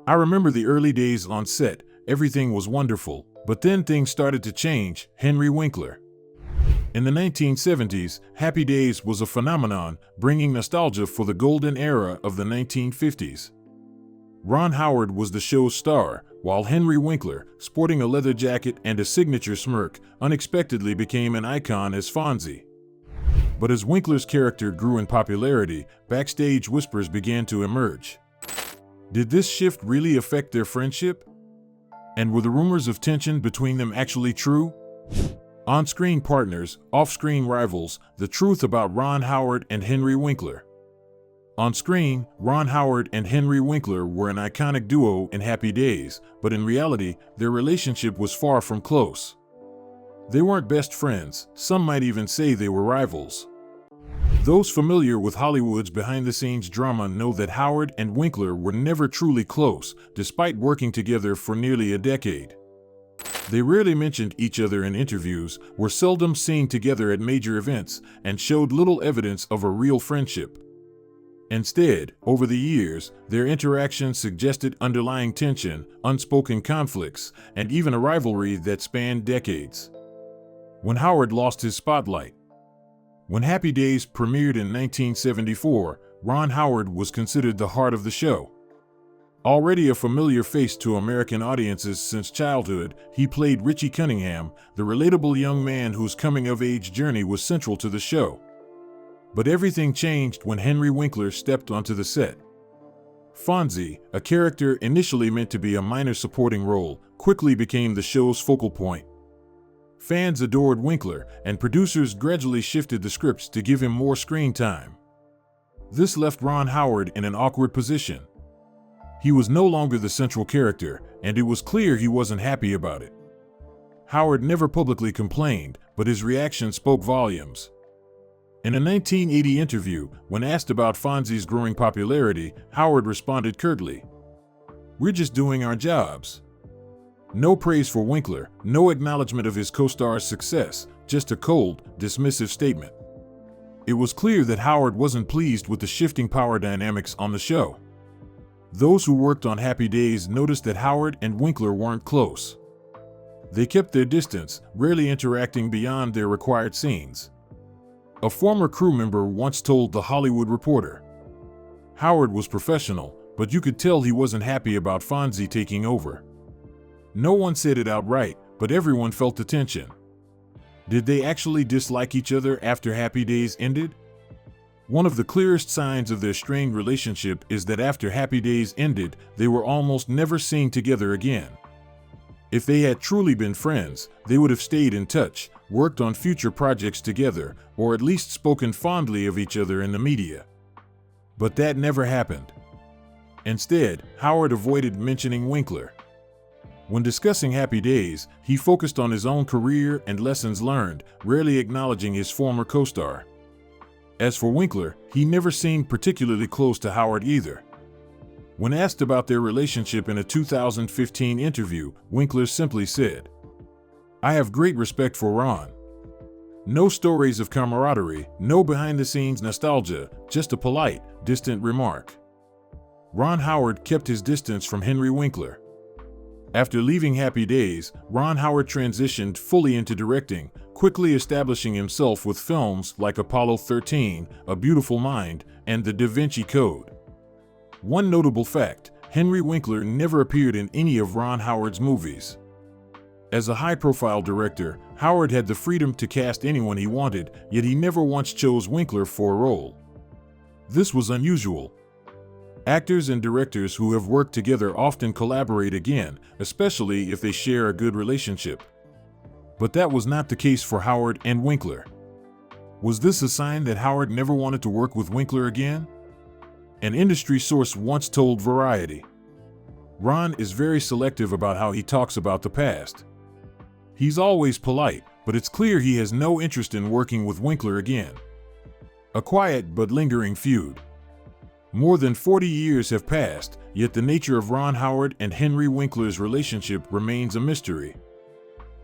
I remember the early days on set, everything was wonderful, but then things started to change. Henry Winkler. In the 1970s, Happy Days was a phenomenon, bringing nostalgia for the golden era of the 1950s. Ron Howard was the show's star, while Henry Winkler, sporting a leather jacket and a signature smirk, unexpectedly became an icon as Fonzie. But as Winkler's character grew in popularity, backstage whispers began to emerge. Did this shift really affect their friendship? And were the rumors of tension between them actually true? On-screen partners, off-screen rivals, the truth about Ron Howard and Henry Winkler. On screen, Ron Howard and Henry Winkler were an iconic duo in Happy Days, but in reality, their relationship was far from close. They weren't best friends, some might even say they were rivals. Those familiar with Hollywood's behind-the-scenes drama know that Howard and Winkler were never truly close, despite working together for nearly a decade. They rarely mentioned each other in interviews, were seldom seen together at major events, and showed little evidence of a real friendship. Instead, over the years, their interactions suggested underlying tension, unspoken conflicts, and even a rivalry that spanned decades. When Howard lost his spotlight. When Happy Days premiered in 1974, Ron Howard was considered the heart of the show. Already a familiar face to American audiences since childhood, he played Richie Cunningham, the relatable young man whose coming-of-age journey was central to the show. But everything changed when Henry Winkler stepped onto the set. Fonzie, a character initially meant to be a minor supporting role, quickly became the show's focal point. Fans adored Winkler, and producers gradually shifted the scripts to give him more screen time. This left Ron Howard in an awkward position. He was no longer the central character, and it was clear he wasn't happy about it. Howard never publicly complained, but his reaction spoke volumes. In a 1980 interview, when asked about Fonzie's growing popularity, Howard responded curtly, "We're just doing our jobs." No praise for Winkler, no acknowledgement of his co-star's success, just a cold, dismissive statement. It was clear that Howard wasn't pleased with the shifting power dynamics on the show. Those who worked on Happy Days noticed that Howard and Winkler weren't close. They kept their distance, rarely interacting beyond their required scenes. A former crew member once told The Hollywood Reporter, "Howard was professional, but you could tell he wasn't happy about Fonzie taking over. No one said it outright, but everyone felt the tension." Did they actually dislike each other after Happy Days ended? One of the clearest signs of their strained relationship is that after Happy Days ended, they were almost never seen together again. If they had truly been friends, they would have stayed in touch, worked on future projects together, or at least spoken fondly of each other in the media. But that never happened. Instead, Howard avoided mentioning Winkler. When discussing Happy Days, he focused on his own career and lessons learned, rarely acknowledging his former co-star. As for Winkler, he never seemed particularly close to Howard either. When asked about their relationship in a 2015 interview, Winkler simply said, "I have great respect for Ron. No stories of camaraderie, no behind-the-scenes nostalgia, just a polite, distant remark." Ron Howard kept his distance from Henry Winkler. After leaving Happy Days, Ron Howard transitioned fully into directing, quickly establishing himself with films like Apollo 13, A Beautiful Mind, and The Da Vinci Code. One notable fact, Henry Winkler never appeared in any of Ron Howard's movies. As a high-profile director, Howard had the freedom to cast anyone he wanted, yet he never once chose Winkler for a role. This was unusual. Actors and directors who have worked together often collaborate again, especially if they share a good relationship. But that was not the case for Howard and Winkler. Was this a sign that Howard never wanted to work with Winkler again? An industry source once told Variety, "Ron is very selective about how he talks about the past. He's always polite, but it's clear he has no interest in working with Winkler again." A quiet but lingering feud. More than 40 years have passed, yet the nature of Ron Howard and Henry Winkler's relationship remains a mystery.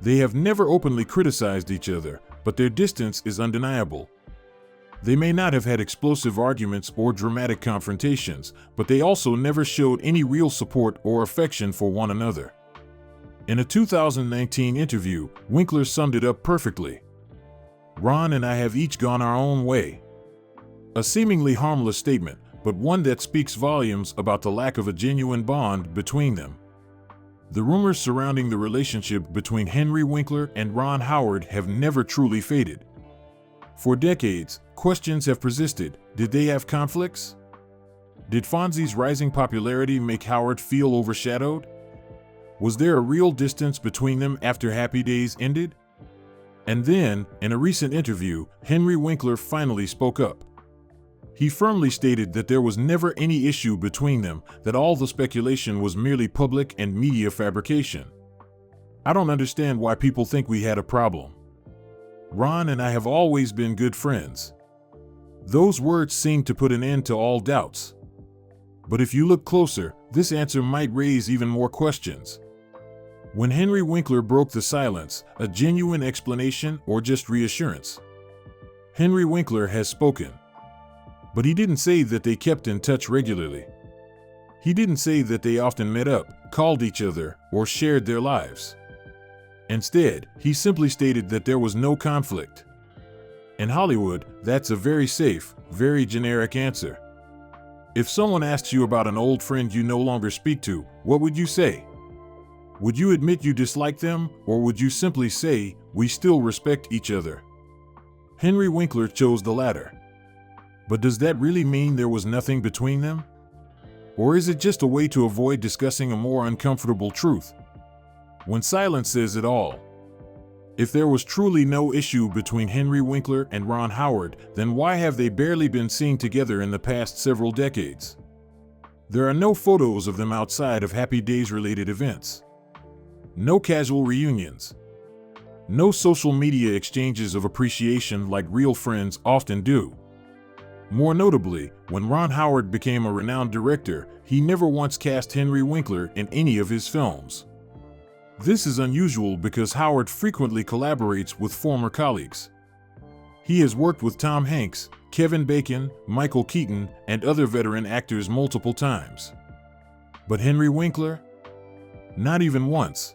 They have never openly criticized each other, but their distance is undeniable. They may not have had explosive arguments or dramatic confrontations, but they also never showed any real support or affection for one another. In a 2019 interview, Winkler summed it up perfectly. "Ron and I have each gone our own way." A seemingly harmless statement, but one that speaks volumes about the lack of a genuine bond between them. The rumors surrounding the relationship between Henry Winkler and Ron Howard have never truly faded. For decades, questions have persisted. Did they have conflicts? Did Fonzie's rising popularity make Howard feel overshadowed? Was there a real distance between them after Happy Days ended? And then, in a recent interview, Henry Winkler finally spoke up. He firmly stated that there was never any issue between them, that all the speculation was merely public and media fabrication. "I don't understand why people think we had a problem. Ron and I have always been good friends." Those words seem to put an end to all doubts. But if you look closer, this answer might raise even more questions. When Henry Winkler broke the silence, a genuine explanation or just reassurance? Henry Winkler has spoken. But he didn't say that they kept in touch regularly. He didn't say that they often met up, called each other, or shared their lives. Instead, he simply stated that there was no conflict. In Hollywood, that's a very safe, very generic answer. If someone asks you about an old friend you no longer speak to, what would you say? Would you admit you dislike them, or would you simply say, "We still respect each other"? Henry Winkler chose the latter. But does that really mean there was nothing between them? Or is it just a way to avoid discussing a more uncomfortable truth? When silence says it all. If there was truly no issue between Henry Winkler and Ron Howard, then why have they barely been seen together in the past several decades? There are no photos of them outside of Happy Days-related events. No casual reunions. No social media exchanges of appreciation like real friends often do. More notably, when Ron Howard became a renowned director, he never once cast Henry Winkler in any of his films. This is unusual because Howard frequently collaborates with former colleagues. He has worked with Tom Hanks, Kevin Bacon, Michael Keaton, and other veteran actors multiple times. But Henry Winkler? Not even once.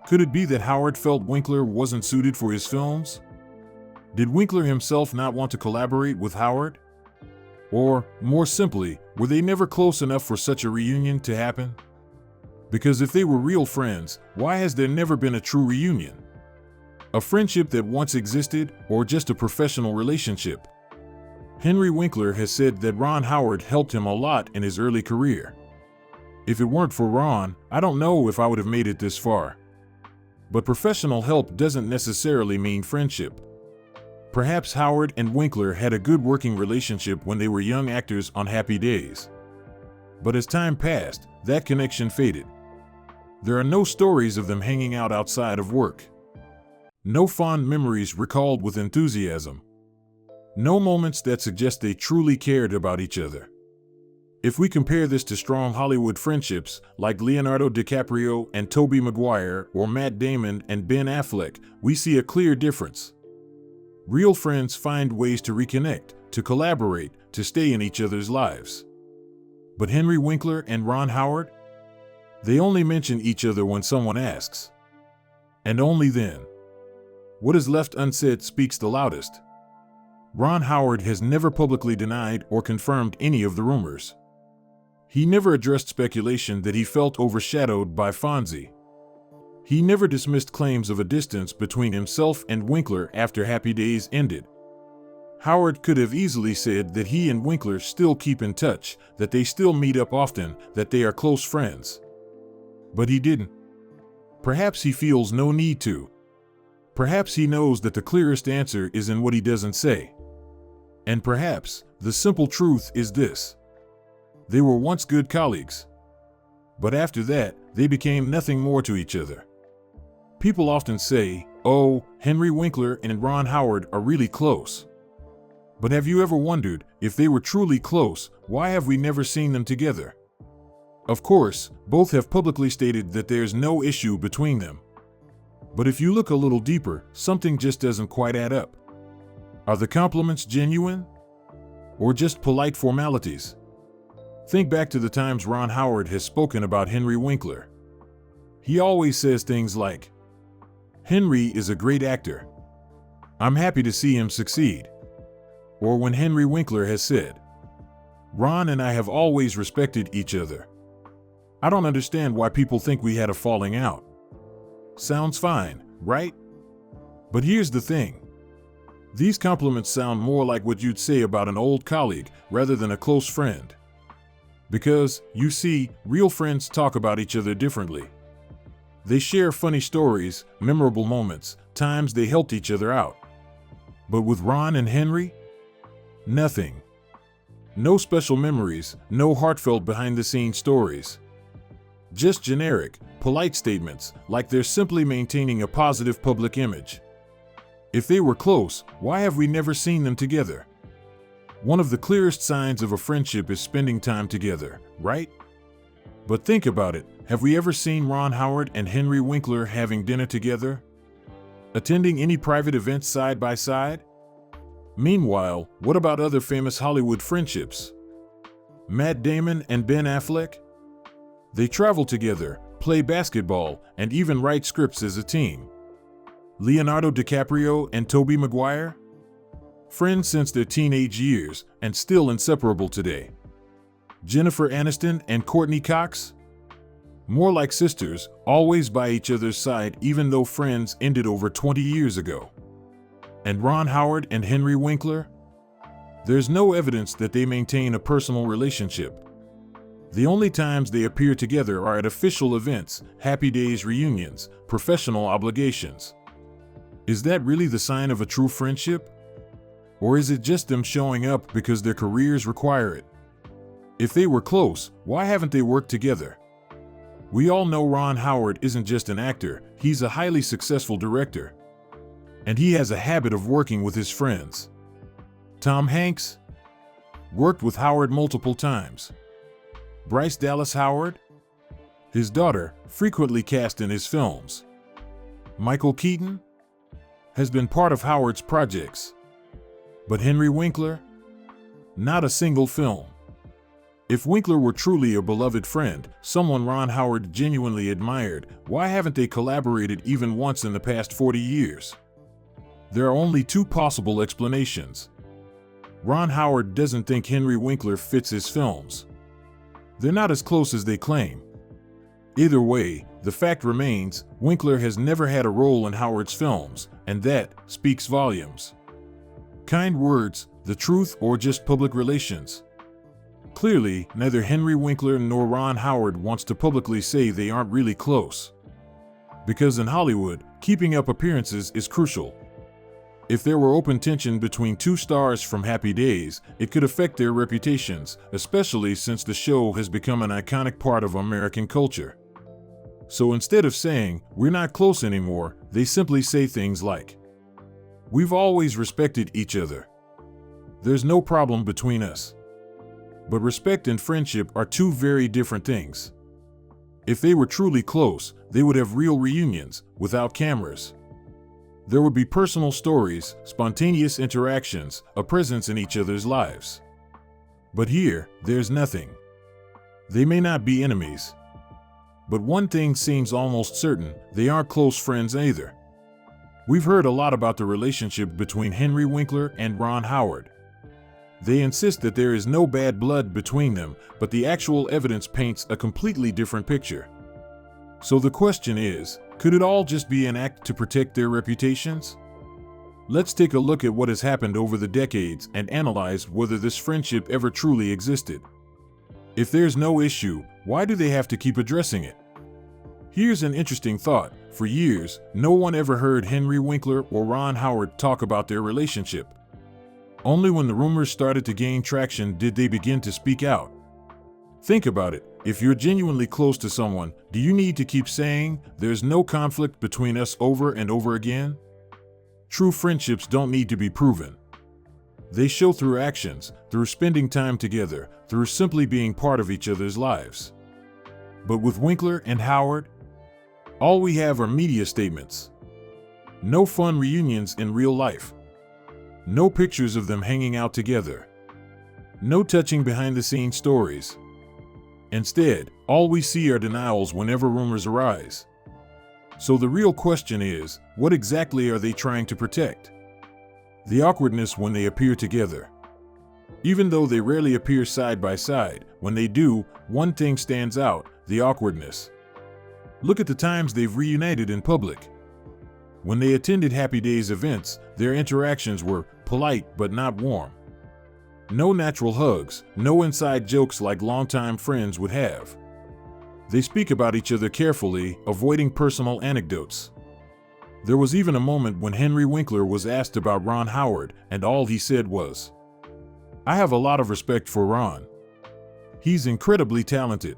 Could it be that Howard felt Winkler wasn't suited for his films? Did Winkler himself not want to collaborate with Howard? Or, more simply, were they never close enough for such a reunion to happen? Because if they were real friends, why has there never been a true reunion? A friendship that once existed, or just a professional relationship? Henry Winkler has said that Ron Howard helped him a lot in his early career. "If it weren't for Ron, I don't know if I would have made it this far." But professional help doesn't necessarily mean friendship. Perhaps Howard and Winkler had a good working relationship when they were young actors on Happy Days. But as time passed, that connection faded. There are no stories of them hanging out outside of work. No fond memories recalled with enthusiasm. No moments that suggest they truly cared about each other. If we compare this to strong Hollywood friendships like Leonardo DiCaprio and Tobey Maguire or Matt Damon and Ben Affleck, we see a clear difference. Real friends find ways to reconnect, to collaborate, to stay in each other's lives. But Henry Winkler and Ron Howard? They only mention each other when someone asks. And only then. What is left unsaid speaks the loudest. Ron Howard has never publicly denied or confirmed any of the rumors. He never addressed speculation that he felt overshadowed by Fonzie. He never dismissed claims of a distance between himself and Winkler after Happy Days ended. Howard could have easily said that he and Winkler still keep in touch, that they still meet up often, that they are close friends. But he didn't. Perhaps he feels no need to. Perhaps he knows that the clearest answer is in what he doesn't say. And perhaps the simple truth is this. They were once good colleagues. But after that, they became nothing more to each other. People often say, "Oh, Henry Winkler and Ron Howard are really close." But have you ever wondered, if they were truly close, why have we never seen them together? Of course, both have publicly stated that there's no issue between them. But if you look a little deeper, something just doesn't quite add up. Are the compliments genuine? Or just polite formalities? Think back to the times Ron Howard has spoken about Henry Winkler. He always says things like, "Henry is a great actor. I'm happy to see him succeed." Or when Henry Winkler has said, "Ron and I have always respected each other. I don't understand why people think we had a falling out." Sounds fine, right? But here's the thing. These compliments sound more like what you'd say about an old colleague rather than a close friend. Because, you see, real friends talk about each other differently. They share funny stories, memorable moments, times they helped each other out. But with Ron and Henry? Nothing. No special memories, no heartfelt behind-the-scenes stories. Just generic, polite statements, like they're simply maintaining a positive public image. If they were close, why have we never seen them together? One of the clearest signs of a friendship is spending time together, right? But think about it, have we ever seen Ron Howard and Henry Winkler having dinner together? Attending any private events side by side? Meanwhile, what about other famous Hollywood friendships? Matt Damon and Ben Affleck? They travel together, play basketball, and even write scripts as a team. Leonardo DiCaprio and Tobey Maguire? Friends since their teenage years and still inseparable today. Jennifer Aniston and Courtney Cox? More like sisters, always by each other's side even though friends ended over 20 years ago. And Ron Howard and Henry Winkler? There's no evidence that they maintain a personal relationship. The only times they appear together are at official events, Happy Days reunions, professional obligations. Is that really the sign of a true friendship? Or is it just them showing up because their careers require it? If they were close, why haven't they worked together? We all know Ron Howard isn't just an actor, he's a highly successful director. And he has a habit of working with his friends. Tom Hanks worked with Howard multiple times. Bryce Dallas Howard? His daughter, frequently cast in his films. Michael Keaton? Has been part of Howard's projects. But Henry Winkler? Not a single film. If Winkler were truly a beloved friend, someone Ron Howard genuinely admired, why haven't they collaborated even once in the past 40 years? There are only two possible explanations. Ron Howard doesn't think Henry Winkler fits his films. They're not as close as they claim. Either way, the fact remains, Winkler has never had a role in Howard's films, and that speaks volumes. Kind words, the truth, or just public relations? Clearly, neither Henry Winkler nor Ron Howard wants to publicly say they aren't really close. Because in Hollywood, keeping up appearances is crucial. If there were open tension between two stars from Happy Days, it could affect their reputations, especially since the show has become an iconic part of American culture. So instead of saying, "We're not close anymore," they simply say things like, "We've always respected each other. There's no problem between us." But respect and friendship are two very different things. If they were truly close, they would have real reunions, without cameras. There would be personal stories, spontaneous interactions, a presence in each other's lives. But here, there's nothing. They may not be enemies. But one thing seems almost certain, they aren't close friends either. We've heard a lot about the relationship between Henry Winkler and Ron Howard. They insist that there is no bad blood between them, but the actual evidence paints a completely different picture. So the question is, could it all just be an act to protect their reputations? Let's take a look at what has happened over the decades and analyze whether this friendship ever truly existed. If there's no issue, why do they have to keep addressing it? Here's an interesting thought. For years, no one ever heard Henry Winkler or Ron Howard talk about their relationship. Only when the rumors started to gain traction did they begin to speak out. Think about it. If you're genuinely close to someone, do you need to keep saying, "There's no conflict between us" over and over again? True friendships don't need to be proven. They show through actions, through spending time together, through simply being part of each other's lives. But with Winkler and Howard, all we have are media statements. No fun reunions in real life. No pictures of them hanging out together. No touching behind-the-scenes stories. Instead, all we see are denials whenever rumors arise. So the real question is, what exactly are they trying to protect? The awkwardness when they appear together. Even though they rarely appear side by side, when they do, one thing stands out: the awkwardness. Look at the times they've reunited in public. When they attended Happy Days events, their interactions were polite but not warm. No natural hugs, no inside jokes like longtime friends would have. They speak about each other carefully, avoiding personal anecdotes. There was even a moment when Henry Winkler was asked about Ron Howard, and all he said was, "I have a lot of respect for Ron. He's incredibly talented."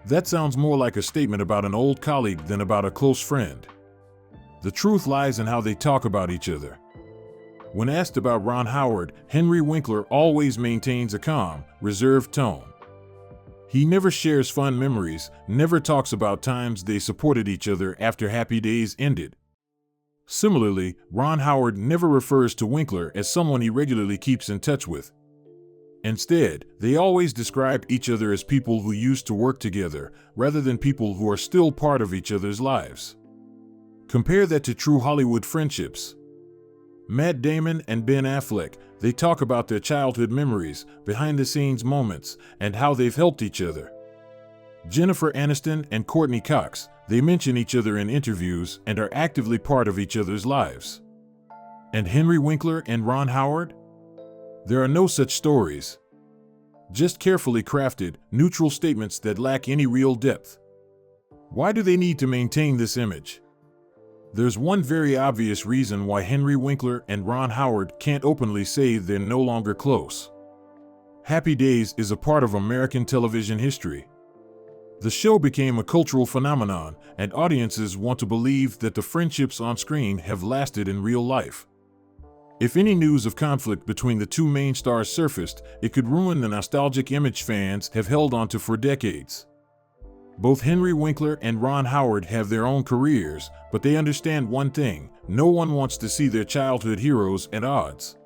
That sounds more like a statement about an old colleague than about a close friend. The truth lies in how they talk about each other. When asked about Ron Howard, Henry Winkler always maintains a calm, reserved tone. He never shares fun memories, never talks about times they supported each other after Happy Days ended. Similarly, Ron Howard never refers to Winkler as someone he regularly keeps in touch with. Instead, they always describe each other as people who used to work together, rather than people who are still part of each other's lives. Compare that to true Hollywood friendships. Matt Damon and Ben Affleck, they talk about their childhood memories, behind-the-scenes moments, and how they've helped each other. Jennifer Aniston and Courtney Cox, they mention each other in interviews and are actively part of each other's lives. And Henry Winkler and Ron Howard? There are no such stories. Just carefully crafted, neutral statements that lack any real depth. Why do they need to maintain this image? There's one very obvious reason why Henry Winkler and Ron Howard can't openly say they're no longer close. Happy Days is a part of American television history. The show became a cultural phenomenon, and audiences want to believe that the friendships on screen have lasted in real life. If any news of conflict between the two main stars surfaced, it could ruin the nostalgic image fans have held onto for decades. Both Henry Winkler and Ron Howard have their own careers, but they understand one thing: no one wants to see their childhood heroes at odds.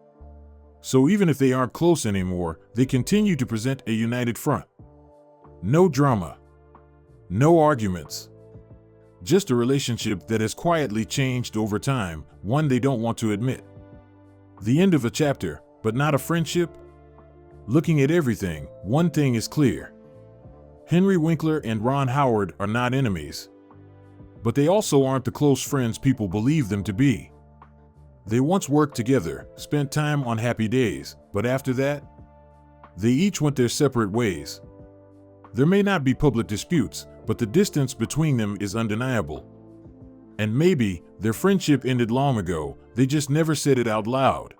So even if they aren't close anymore, they continue to present a united front. No drama. No arguments. Just a relationship that has quietly changed over time, one they don't want to admit. The end of a chapter, but not a friendship? Looking at everything, one thing is clear. Henry Winkler and Ron Howard are not enemies. But they also aren't the close friends people believe them to be. They once worked together, spent time on Happy Days, but after that, they each went their separate ways. There may not be public disputes, but the distance between them is undeniable. And maybe their friendship ended long ago, they just never said it out loud.